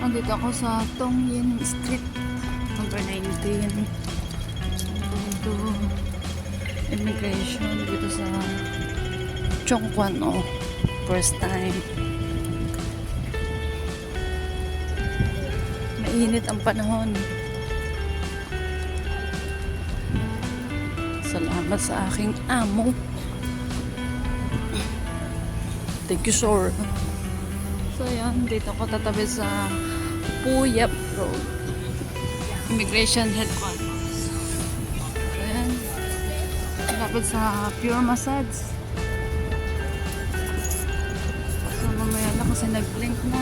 Nandito ako sa Tong Yin Street, number 19. Dito, immigration dito sa Chongquan, first time. Mainit ang panahon. Salamat sa aking amo. Thank you, sir. So, yan. Dito ako tatabi sa Puyap Road. Immigration headquarters. Ayan. Lapit sa Pure Massage. So, mamaya na kasi nag-blink na.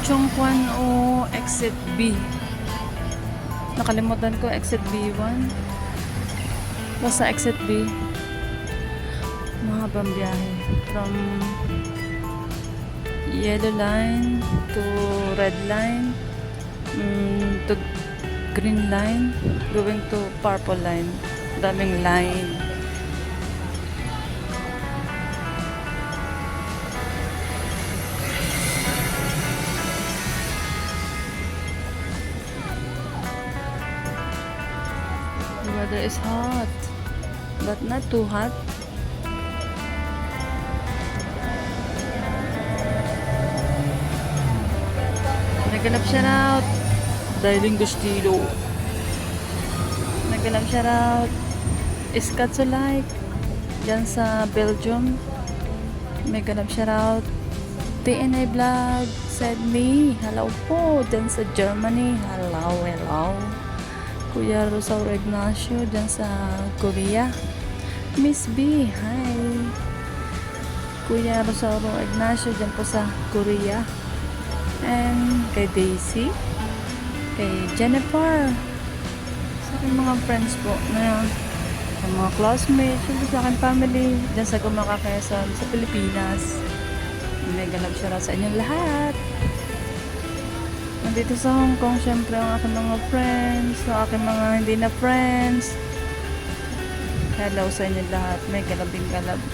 Chongquan o exit B. Nakalimutan ko exit B1. Basta exit B. Mahabang biyahe. From yellow line to red line to green line going to purple line. Daming line. The weather is hot, but not too hot. Naghanap shout out Darling Gustilo. Naghanap shout out Iskatsulike dyan sa Belgium. Naghanap shout out TNA Vlog said me. Hello po dyan sa Germany. Hello, hello. Kuya Rosauro Ignacio dyan sa Korea. Miss B, hi. Kuya Rosauro Ignacio dyan po sa Korea. And kay Daisy, kay Jennifer, sa aking mga friends po na sa mga classmates, sa aking family dyan sa Gumaca, Quezon, sa Pilipinas. Mega love shout out sa inyong lahat. Nandito sa Hong Kong, syempre ang aking mga friends, sa aking mga hindi na friends. Hello sa inyo lahat. Mega love,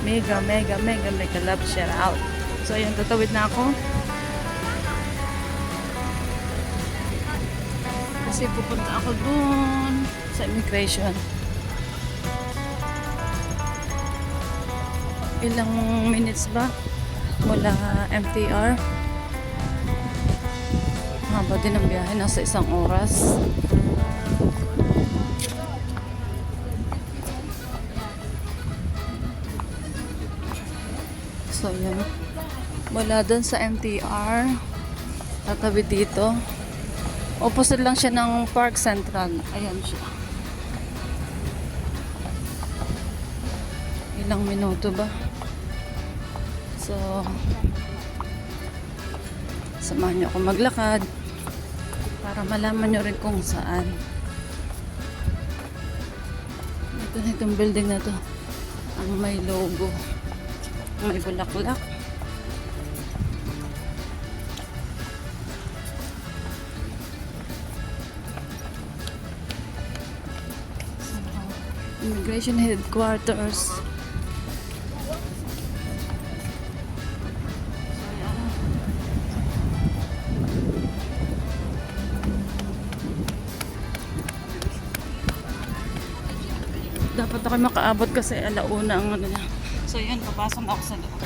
mega love shout out. So ayun, tatawid na ako. Kasi pupunta ako dun sa immigration. Ilang minutes ba mula MTR? Haba din ang biyahe, nasa 1 oras. So yan, mula dun sa MTR tatabi dito. Opposite lang siya ng Park Central. Ayan siya. Ilang minuto ba? So samahan niyo ako maglakad para malaman nyo rin kung saan. Ito na itong building na to, ang may logo, may bulaklak. Immigration headquarters. Dapat ako makaabot kasi alauna ang ano niya. So yun, papasok ako sa loob.